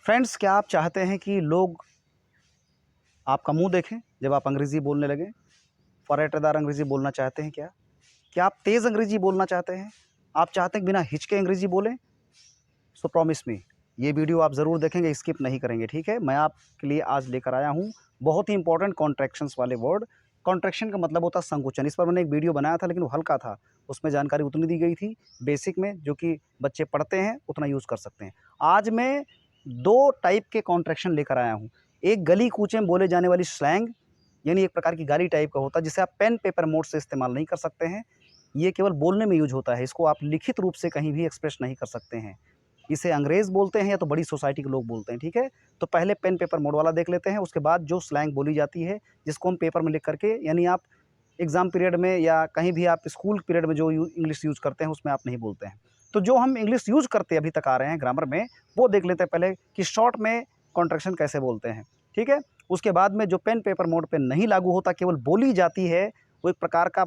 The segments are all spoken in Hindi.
फ्रेंड्स, क्या आप चाहते हैं कि लोग आपका मुंह देखें जब आप अंग्रेज़ी बोलने लगें? फर्राटेदार अंग्रेज़ी बोलना चाहते हैं क्या? क्या आप तेज़ अंग्रेज़ी बोलना चाहते हैं? आप चाहते हैं कि बिना हिचके अंग्रेज़ी बोलें? सो प्रॉमिस मी, ये वीडियो आप ज़रूर देखेंगे, स्किप नहीं करेंगे, ठीक है? मैं आपके लिए आज लेकर आया हूँ बहुत ही इंपॉर्टेंट कॉन्ट्रैक्शंस वाले वर्ड। कॉन्ट्रैक्शन का मतलब होता है संकुचन। इस पर मैंने एक वीडियो बनाया था, लेकिन वो हल्का था। उसमें जानकारी उतनी दी गई थी बेसिक में, जो कि बच्चे पढ़ते हैं उतना यूज़ कर सकते हैं। आज मैं 2 टाइप के कॉन्ट्रैक्शन लेकर आया हूँ। एक गली-कूचे में बोले जाने वाली स्लैंग, यानी एक प्रकार की गाली टाइप का होता है, जिसे आप पेन पेपर मोड से इस्तेमाल नहीं कर सकते हैं। ये केवल बोलने में यूज़ होता है, इसको आप लिखित रूप से कहीं भी एक्सप्रेस नहीं कर सकते हैं। इसे अंग्रेज़ बोलते हैं या तो बड़ी सोसाइटी के लोग बोलते हैं, ठीक है? तो पहले पेन पेपर मोड वाला देख लेते हैं, उसके बाद जो स्लैंग बोली जाती है, जिसको हम पेपर में लिख करके, यानी आप एग्ज़ाम पीरियड में या कहीं भी आप स्कूल पीरियड में जो इंग्लिश यूज़ करते हैं, उसमें आप नहीं बोलते हैं। तो जो हम इंग्लिश यूज़ करते अभी तक आ रहे हैं ग्रामर में, वो देख लेते हैं पहले कि शॉर्ट में कॉन्ट्रैक्शन कैसे बोलते हैं, ठीक है? उसके बाद में जो पेन पेपर मोड पे नहीं लागू होता, केवल बोली जाती है, वो एक प्रकार का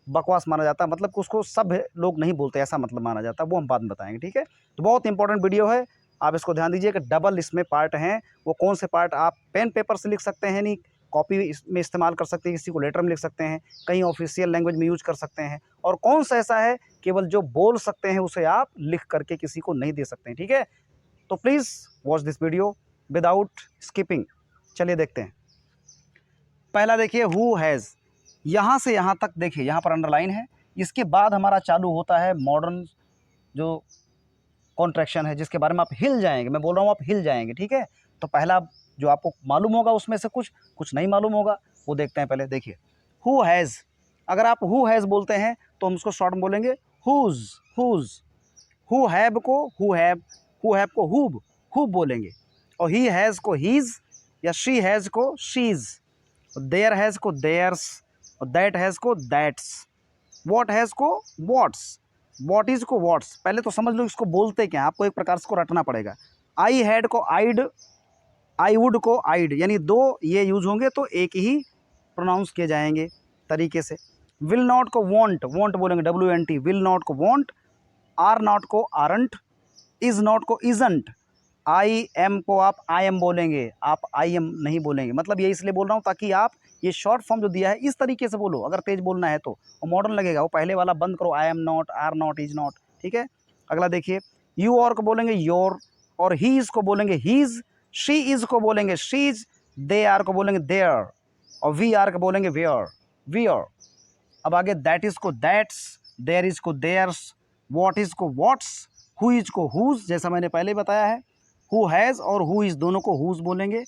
बकवास माना जाता है, मतलब कि उसको सब लोग नहीं बोलते, ऐसा मतलब माना जाता है, वो हम बाद में बताएँगे, ठीक है? तो बहुत इंपॉर्टेंट वीडियो है, आप इसको ध्यान दीजिए कि डबल इसमें पार्ट हैं। वो कौन से पार्ट आप पेन पेपर से लिख सकते हैं, नहीं कॉपी में इस्तेमाल कर सकते हैं, किसी को लेटर में लिख सकते हैं, कहीं ऑफिशियल लैंग्वेज में यूज़ कर सकते हैं, और कौन सा ऐसा है केवल जो बोल सकते हैं उसे आप लिख करके किसी को नहीं दे सकते हैं, ठीक है? तो please watch this video without skipping. चलिए देखते हैं। पहला देखिए, हु हैज़। यहाँ से यहाँ तक देखिए, यहाँ पर अंडरलाइन है। इसके बाद हमारा चालू होता है मॉडर्न जो कॉन्ट्रैक्शन है, जिसके बारे में आप हिल जाएँगे। मैं बोल रहा हूँ आप हिल जाएँगे, ठीक है? तो पहला जो आपको मालूम होगा उसमें से कुछ, कुछ नहीं मालूम होगा, वो देखते हैं पहले। देखिए, हु हैज़। अगर आप हु हैज़ बोलते हैं तो हम उसको शॉर्ट में बोलेंगे हुज़, हुज़। हु हैव को हु हैव को हुब बोलेंगे, और ही हैज़ को हीज़, या शी हैज़ को शीज़, देयर हैज़ को देयर्स, और दैट हैज़ को दैट्स, व्हाट हैज़ को व्हाट्स, व्हाट इज़ को व्हाट्स। पहले तो समझ लो इसको बोलते क्या हैं, आपको एक प्रकार से इसको रटना पड़ेगा। आई हैड को आइड, आई वुड को आइड, यानी 2 ये यूज़ होंगे तो एक ही प्रोनाउंस किए जाएंगे तरीके से। विल नॉट को वॉन्ट, वॉन्ट बोलेंगे WNT, विल नॉट को वॉन्ट, आर नॉट को आरंट, इज़ नॉट को इज़ंट, आई एम को आप आई एम बोलेंगे, आप आई एम नहीं बोलेंगे। मतलब ये इसलिए बोल रहा हूँ ताकि आप ये शॉर्ट फॉर्म जो दिया है इस तरीके से बोलो, अगर तेज बोलना है तो वो मॉडर्न लगेगा। वो पहले वाला बंद करो, I am not, are not, is not, ठीक है? अगला देखिए, यू और को बोलेंगे योर, और ही इज़ को बोलेंगे हीज़, शी इज़ को बोलेंगे शीज़, दे आर को बोलेंगे देयर, और वी आर को बोलेंगे वेयर, वियर। अब आगे दैट इज़ को दैट्स, देयर इज़ को देयर्स, व्हाट इज़ को व्हाट्स, हु इज़ को हुज़, जैसा मैंने पहले बताया है। हु हैज़ और हु इज़ दोनों को हुज़ बोलेंगे।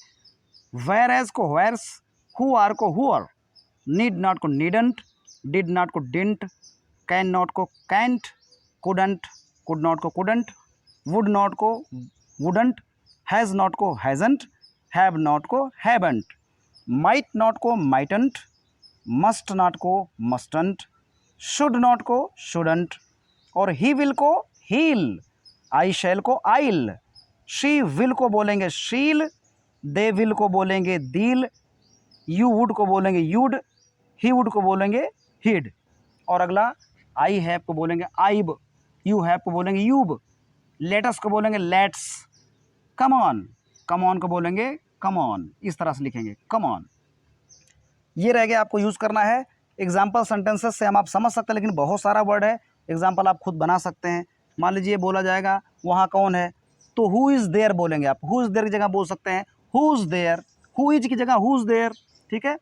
वेयर हैज़ को वेयर्स, हु आर को हुआर, नीड नॉट को नीडंट, डिड नॉट को डिंट, कैन नॉट को कैंट, कुडंट, कुड नॉट को कुडंट, वुड नॉट को वुडंट, हैज़ नॉट को हैज़ंट, हैव नॉट को हैवंट, माइट नॉट को माइटंट, मस्ट नॉट को मस्टंट, शुड नॉट को शुडंट, और ही विल को हील, आई शैल को आइल, शी विल को बोलेंगे शील, दे विल को बोलेंगे दील, यू वुड को बोलेंगे यूड, ही वुड को बोलेंगे हिड, और अगला आई हैव को बोलेंगे आइब, यू हैव को बोलेंगे यूब, लेटस को बोलेंगे लेट्स, कम ऑन को बोलेंगे कम ऑन। इस तरह से लिखेंगे कम ऑन। ये रह गया, आपको यूज़ करना है। एग्जाम्पल सेंटेंसेस से हम आप समझ सकते हैं, लेकिन बहुत सारा वर्ड है, एग्जाम्पल आप खुद बना सकते हैं। मान लीजिए बोला जाएगा वहाँ कौन है, तो हु इज़ देयर बोलेंगे आप, हु इज़ देयर की जगह बोल सकते हैं who is there, who is की जगह हु इज़ देयर, ठीक है?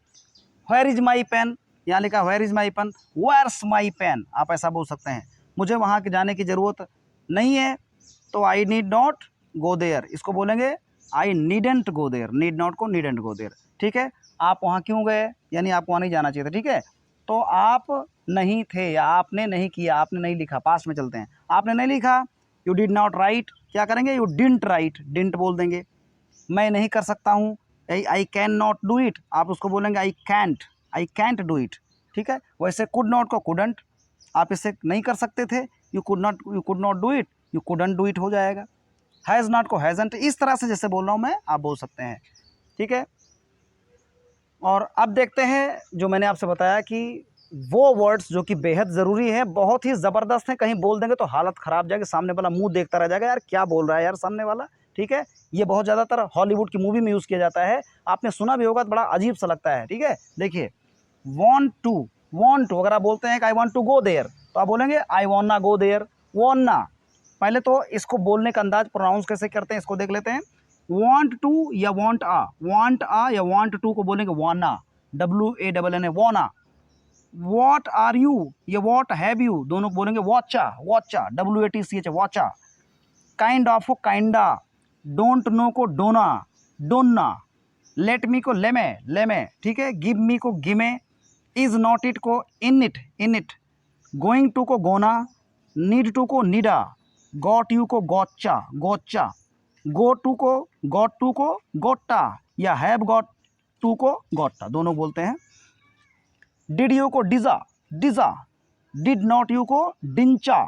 वेयर इज़ माई पेन, यहाँ लिखा where is my pen, where's my pen, आप ऐसा बोल सकते हैं। मुझे वहाँ के जाने की ज़रूरत नहीं है, तो I need not go there, इसको बोलेंगे I needn't go there, need not को नीडेंट गो देयर, ठीक है? आप वहाँ क्यों गए, यानी आपको वहाँ नहीं जाना चाहिए था, ठीक है? तो आप नहीं थे या आपने नहीं किया, आपने नहीं लिखा, पास्ट में चलते हैं, आपने नहीं लिखा, यू डिड नॉट राइट, क्या करेंगे, यू डिडंट राइट, डिडंट बोल देंगे। मैं नहीं कर सकता हूँ, I can not do it, आप उसको बोलेंगे आई कैंट डू इट, ठीक है? वैसे कुड नॉट को कुडंट, आप इसे नहीं कर सकते थे, you could not do it, you couldn't do it हो जाएगा। हैज़ नॉट को हैज़ंट, इस तरह से जैसे बोल रहा हूँ मैं, आप बोल सकते हैं, ठीक है? और अब देखते हैं जो मैंने आपसे बताया कि वो वर्ड्स जो कि बेहद ज़रूरी है, बहुत ही ज़बरदस्त हैं, कहीं बोल देंगे तो हालत ख़राब जाएगी, सामने वाला मुंह देखता रह जाएगा, यार क्या बोल रहा है यार सामने वाला, ठीक है, ये बहुत ज़्यादातर हॉलीवुड की मूवी में यूज़ किया जाता है, आपने सुना भी होगा तो बड़ा अजीब सा लगता है। ठीक है, देखिए want टू अगर आप बोलते हैं कि I want to go there तो आप बोलेंगे आई वॉन्ना गो देयर, वॉन्ना। पहले तो इसको बोलने का अंदाज प्रोनाउंस कैसे करते हैं इसको देख लेते हैं। want टू या want आ या want टू को बोलेंगे वाना, WANNA वाना। what आर यू या what हैव यू दोनों को बोलेंगे वॉचा, WATCH वॉचा। काइंड ऑफ को काइंडा, डोंट नो को डोना, डोन्ना। लेट मी को लेमे, ठीक है। गिव मी को गिमे, इज नॉट इट को इन इट, गोइंग टू को गोना, नीड टू को नीडा, गॉट यू को गॉचा, गो टू को गोट्टा या हैव गॉट टू को गोट्टा, दोनों बोलते हैं। डिड यू को डिजा, डिड नॉट यू को डिंचा,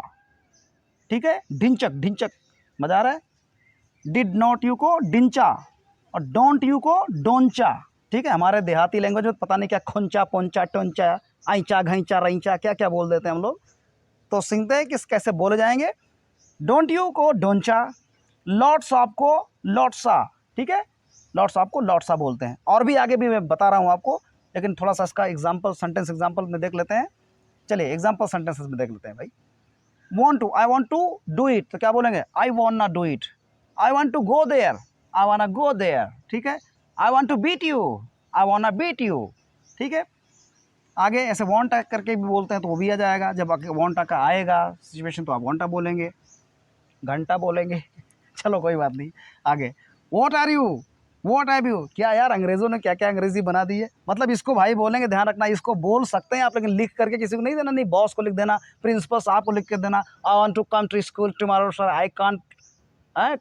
ठीक है। ढिंचक मजा आ रहा है। डिड नॉट यू को डिंचा और डोंट यू को डोंचा, ठीक है। हमारे देहाती लैंग्वेज में पता नहीं क्या खोंचा पोंचा टोंचा आईचा घईचा रईचा क्या क्या बोल देते हैं हम लोग, तो सीखते हैं कि कैसे बोले जाएंगे। डोंट यू को डोंचा, लॉट्स ऑफ को लॉट्सा, ठीक है। लॉट्स ऑफ को लॉट्सा बोलते हैं। और भी आगे भी मैं बता रहा हूँ आपको, लेकिन थोड़ा सा इसका एग्जाम्पल सेंटेंस एग्जाम्पल में देख लेते हैं। चलिए एग्जाम्पल सेंटेंसेस में देख लेते हैं भाई। want to, I want to do it तो क्या बोलेंगे I wanna do it. I want to go there, I wanna go there, ठीक है। I want to beat you, I wanna beat you, ठीक है। आगे ऐसे वांट करके भी बोलते हैं तो वो भी आ जाएगा। जब वांट का आएगा सिचुएशन तो आप वांटा बोलेंगे, घंटा बोलेंगे चलो कोई बात नहीं। आगे what are you, what have you, क्या यार अंग्रेज़ों ने क्या क्या अंग्रेज़ी बना दी है। मतलब इसको भाई बोलेंगे, ध्यान रखना, इसको बोल सकते हैं आप लेकिन लिख करके किसी को नहीं देना, नहीं बॉस को लिख देना, प्रिंसिपल साहब को लिख के देना I want to come to school tomorrow sir, I can't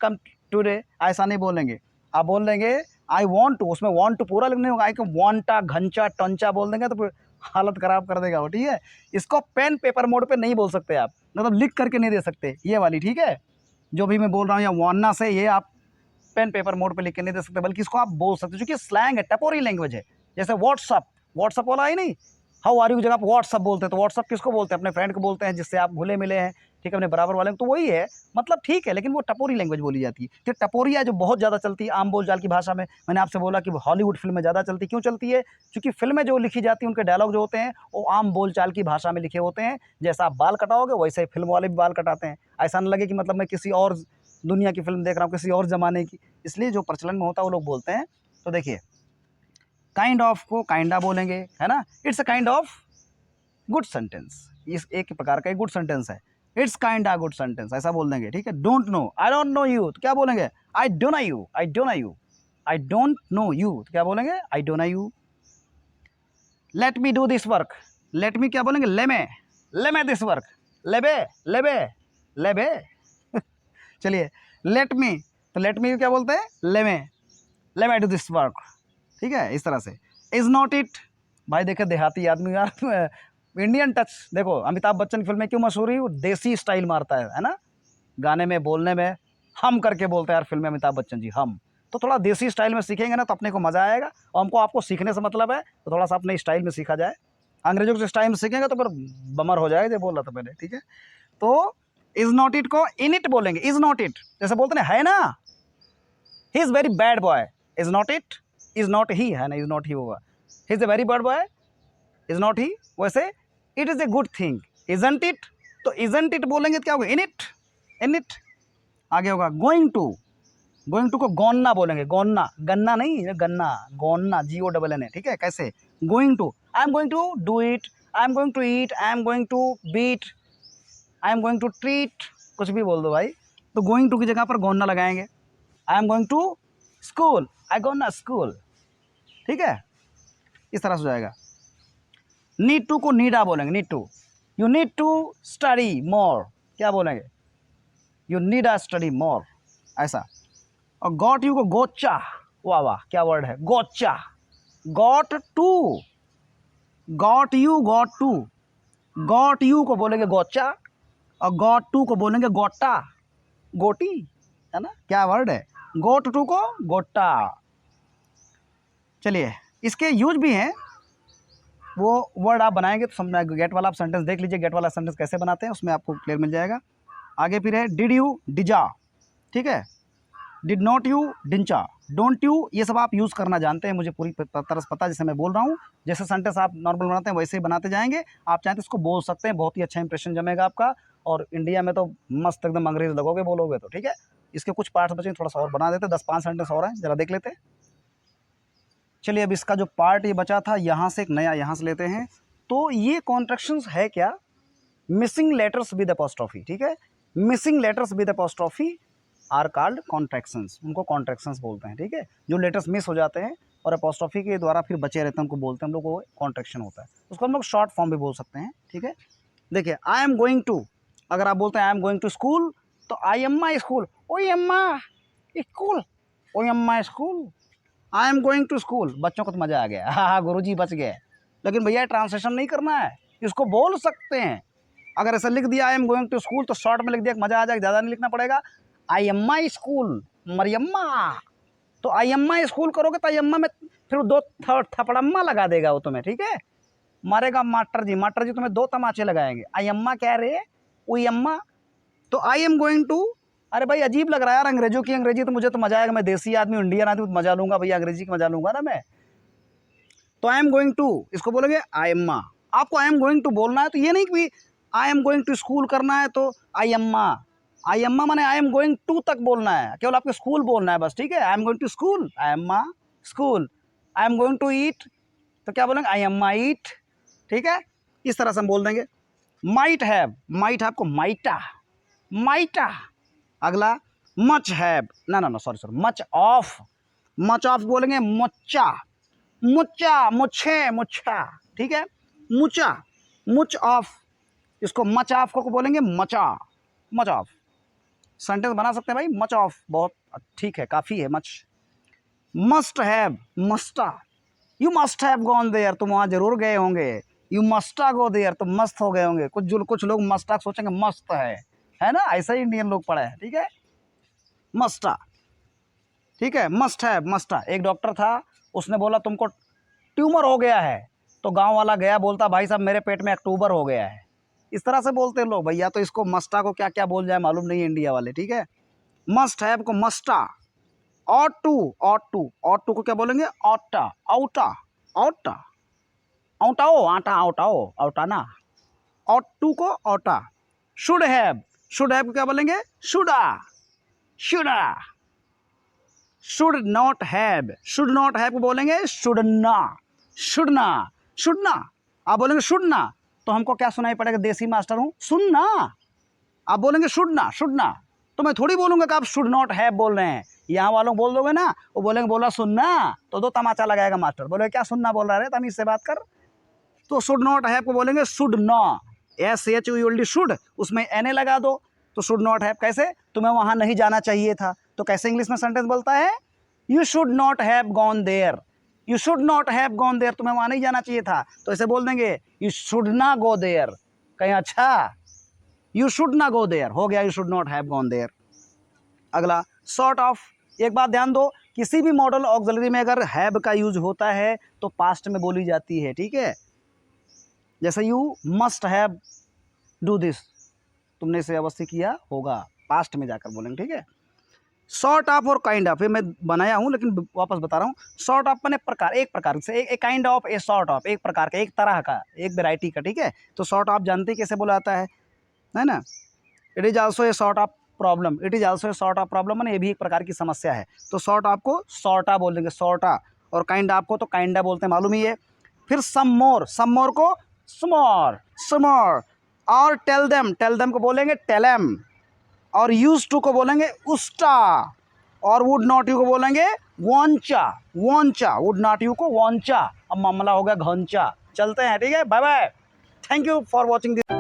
come today, ऐसा नहीं बोलेंगे। आप बोल देंगे आई वॉन्ट टू, उसमें वॉन्ट टू पूरा लिखने होगा, आई को वॉन्टा घंचा टंचा बोल देंगे तो फिर हालत ख़राब कर देगा वो, ठीक है। इसको पेन पेपर मोड पे नहीं बोल सकते आप, मतलब लिख करके नहीं दे सकते ये वाली, ठीक है। जो भी मैं बोल रहा हूँ या वाना से ये आप पेन पेपर मोड पे लिख के नहीं दे सकते, बल्कि इसको आप बोल सकते क्योंकि स्लैंग है, टपोरी लैंग्वेज है। जैसे व्हाट्सअप वाला ही नहीं, हाउ आर यू की जगह आप व्हाट्सअप बोलते हैं, तो व्हाट्सअप किसको बोलते हैं, अपने फ्रेंड को बोलते हैं जिससे आप घुले मिले हैं, ठीक है, अपने बराबर वाले, तो वही है, मतलब ठीक है, लेकिन वो टपोरी लैंग्वेज बोली जाती है। तो टपोरिया जो बहुत ज़्यादा चलती है आम बोलचाल की भाषा में, मैंने आपसे बोला कि हॉलीवुड फिल्में ज़्यादा चलती, क्यों चलती है, क्योंकि फिल्में जो लिखी जाती हैं उनके डायलॉग जो होते हैं वो आम बोलचाल की भाषा में लिखे होते हैं। जैसा आप बाल कटाओगे वैसे ही फिल्म वाले भी बाल कटाते हैं, ऐसा न लगे कि मतलब मैं किसी और दुनिया की फिल्म देख रहा हूँ, किसी और ज़माने की, इसलिए जो प्रचलन में होता है वो लोग बोलते हैं। तो देखिए काइंड ऑफ को काइंडा बोलेंगे, है ना। It's a kind of good sentence, इस एक प्रकार का एक गुड सेंटेंस है। It's kind of good sentence ऐसा बोल देंगे, ठीक है। Don't know, I don't know you तो क्या बोलेंगे I don't know you, I don't know you, I don't know you तो क्या बोलेंगे I don't know you. Let me do this work, let me क्या बोलेंगे लेमे दिस वर्क, लेबे चलिए लेट मी, तो लेट मी क्या बोलते हैं लेमे डू दिस वर्क, ठीक है, इस तरह से। इज़ नॉट इट, भाई देखे देहाती आदमी यार इंडियन टच, देखो अमिताभ बच्चन की फिल्म में क्यों मशहूर हुई, वो देसी स्टाइल मारता है ना, गाने में बोलने में हम करके बोलते हैं यार फिल्म में अमिताभ बच्चन जी, हम। तो थोड़ा देसी स्टाइल में सीखेंगे ना तो अपने को मज़ा आएगा, और हमको आपको सीखने से मतलब है तो थोड़ा सा अपने स्टाइल में सीखा जाए। अंग्रेजों के स्टाइल में सीखेंगे तो फिर बमर हो जाएगा, जो बोल रहा था मैंने, ठीक है। तो इज़ नॉट इट को इन इट बोलेंगे, इज़ नॉट इट जैसे बोलते हैं, है ना, he is very bad boy, is not it, is not he, है ना, इज़ नॉट ही होगा, he is a very bad boy, is not he. वैसे it is a good thing, isn't it, तो इजंट इट बोलेंगे तो क्या होगा इन इट। आगे होगा गोइंग टू को गौन्ना बोलेंगे, गौन्ना, गन्ना नहीं, गन्ना, गौन्ना, GONNA, ठीक है। कैसे going to, I am going to do it, I am going to eat, I am going to beat, I am going to treat, कुछ भी बोल दो भाई, तो गोइंग टू की जगह पर गौन्ना लगाएंगे। I am going to school, I gonna school, ठीक है, इस तरह से हो जाएगा। नीड टू को नीडा बोलेंगे, need to, you need to study more, क्या बोलेंगे you need a study more, ऐसा। और गॉट यू को गोचा, वाह वाह क्या वर्ड है, gotcha. Got to, got you को बोलेंगे गोचा, और गॉट टू को बोलेंगे गोटा, गोटी, है ना, क्या वर्ड है, गोट टू को गोटा। चलिए इसके यूज भी हैं, वो वर्ड आप बनाएंगे तो समझ में, गेट वाला आप सेंटेंस देख लीजिए, गेट वाला सेंटेंस कैसे बनाते हैं उसमें आपको क्लियर मिल जाएगा। आगे फिर है डिड यू डिजा, ठीक है। Did not you, didn'tcha, don't you, ये सब आप यूज़ करना जानते हैं, मुझे पूरी तरह से पता है। जैसे मैं बोल रहा हूँ, जैसे सेंटेंस आप नॉर्मल बनाते हैं वैसे ही बनाते जाएंगे। आप चाहें तो इसको बोल सकते हैं, बहुत ही अच्छा इंप्रेशन जमेगा आपका, और इंडिया में तो मस्त एकदम अंग्रेज लगोगे बोलोगे तो, ठीक है। इसके कुछ पार्ट्स बचे, थोड़ा सा और बना देते हैं, 10-5 सेंटेंस और हैं, जरा देख लेते हैं। चलिए अब इसका जो पार्ट ये बचा था, यहाँ से एक नया यहाँ से लेते हैं। तो ये कॉन्ट्रैक्शंस है क्या, मिसिंग लेटर्स विद अपोस्ट्रोफी, ठीक है। Missing letters with apostrophe are called contractions, उनको कॉन्ट्रैक्शंस बोलते हैं, ठीक है। जो लेटर्स मिस हो जाते हैं और अपोस्ट्रोफी के द्वारा फिर बचे रहते हैं उनको बोलते हैं हम लोग, वो कॉन्ट्रैक्शन होता है। उसको हम लोग शॉर्ट फॉर्म भी बोल सकते हैं, ठीक है। देखिए आई एम गोइंग टू, अगर आप बोलते हैं I am going to school, तो आई एम माई स्कूल, ओए अम्मा स्कूल, ओए I'mma school, I am going to school. बच्चों को तो मज़ा आ गया, हाँ गुरुजी बच गए। लेकिन भैया ट्रांसलेशन नहीं करना है, इसको बोल सकते हैं। अगर ऐसा लिख दिया I am going to school, तो शॉर्ट में लिख दिया, मज़ा आ जाएगा, ज़्यादा नहीं लिखना पड़ेगा। आई एम्मा स्कूल, मरियम्मा, तो आई एम्मा स्कूल करोगे तो आई एम्मा में फिर 2 थपड़म्मा लगा देगा वो तुम्हें, ठीक है। मारेगा मास्टर जी तुम्हें 2 तमाचे लगाएंगे। आई अम्मा कह रहे, ओई अम्मा, तो आई एम गोइंग टू, अरे भाई अजीब लग रहा है यार अंग्रेजों की अंग्रेजी, तो मुझे तो मजा आएगा, मैं देसी आदमी इंडियन आदमी, तो मजा लूंगा भैया, अंग्रेजी की मजा लूंगा ना मैं। तो आई एम गोइंग टू, इसको बोलोगे आई एम्मा। आपको आई एम गोइंग टू बोलना है, तो ये नहीं कि I am going to school करना है तो आई अम्मा, आई अम्मा माने आई एम गोइंग टू तक बोलना है, केवल आपको स्कूल बोलना है बस, ठीक है। I am going to school, I amma school. I am going to eat, तो क्या बोलेंगे, आई अम्मा ईट, ठीक है। इस तरह से हम बोल देंगे। माइट हैव, माइट हैव को माइटा, माइटा। अगला मच हैव, ना सॉरी मच ऑफ बोलेंगे मुच्चा, मुच्चा, मुच्छे, मुच्छा, ठीक है। मुचा, मुच ऑफ, इसको मच ऑफ को बोलेंगे मचा, मच ऑफ। सेंटेंस बना सकते हैं भाई, मच ऑफ, बहुत ठीक है, काफ़ी है much. Must have, musta, you must have gone there, तुम वहाँ जरूर गए होंगे। यू मस्टा गो देयर, तुम मस्त हो गए होंगे। कुछ लोग मस्टा सोचेंगे मस्त है ना, ऐसा ही इंडियन लोग पढ़े हैं, ठीक है। मस्टा, ठीक है। Must have, musta. एक डॉक्टर था, उसने बोला तुमको ट्यूमर हो गया है, तो गांव वाला गया, बोलता भाई साहब मेरे पेट में अक्टूबर हो गया है। इस तरह से बोलते हैं लोग भैया, तो इसको मस्टा को क्या क्या बोल जाए मालूम नहीं है इंडिया वाले, ठीक है। मस्ट हैव को musta. Ought to, ought to, ought to को क्या बोलेंगे, ऑटा, औटा, औटा, औटाओ, आटा, औटाओ, औटाना। ऑट टू को oughta. Should have, should have को क्या बोलेंगे, shoulda, shoulda. Should not have, should not have को बोलेंगे शुडना, शुडना, शुडना। आप बोलेंगे शुडना, तो हमको क्या सुनाई पड़ेगा, देसी मास्टर हूँ, सुनना। आप बोलेंगे शुडना, शुडना, तो मैं थोड़ी बोलूँगा कि आप शुड नॉट हैव बोल रहे हैं। यहाँ वालों बोल दोगे ना, वो बोलेंगे बोला सुनना, तो 2 तमाचा लगाएगा मास्टर, बोले क्या सुनना बोल रहा है, तमीज़ से बात कर। तो शुड नॉट हैव को बोलेंगे शुड नॉ, SHUD शुड, उसमें NA लगा दो, तो शुड नॉट हैव। कैसे, तुम्हें वहाँ नहीं जाना चाहिए था, तो कैसे इंग्लिश में सेंटेंस बोलता है, you should not have gone there, you should not have gone there, तुम्हें वहाँ नहीं जाना चाहिए था, तो ऐसे बोल देंगे यू शुड ना गो देयर। कहीं अच्छा, यू शुड ना गो देयर हो गया, you should not have gone there. अगला सॉर्ट ऑफ। एक बात ध्यान दो, किसी भी मॉडल ऑक्सिलरी में अगर हैव का यूज होता है तो पास्ट में बोली जाती है, ठीक है। जैसे you must have do this, तुमने इसे अवश्य किया होगा, पास्ट में जाकर बोलेंगे, ठीक है। सॉर्ट ऑफ और काइंड ऑफ, ये मैं बनाया हूँ लेकिन वापस बता रहा हूँ। सॉर्ट ऑफ मैंने प्रकार, एक प्रकार से, एक kind of, a sort of, एक प्रकार का, एक तरह का, एक वेराइटी का, ठीक है। तो सॉर्ट ऑफ जानते हैं कैसे बोला जाता है ना। It is also a sort of problem, it is also a sort of problem, मैंने ये भी एक प्रकार की समस्या है। तो सॉर्ट ऑफ को सॉर्टा बोल देंगे, सॉर्टा, और काइंड ऑफ को तो काइंडा बोलते हैं, मालूम ही है। फिर सम मोर को स्मॉर, स्मॉर, और टेल देम को बोलेंगे टेलम, और यूज टू को बोलेंगे उस्टा, और वुड नॉट यू को बोलेंगे वॉन्चा, वॉन्चा, वुड नॉट यू को वॉन्चा। अब मामला हो गया घंचा। चलते हैं, ठीक है, bye bye, thank you for watching this.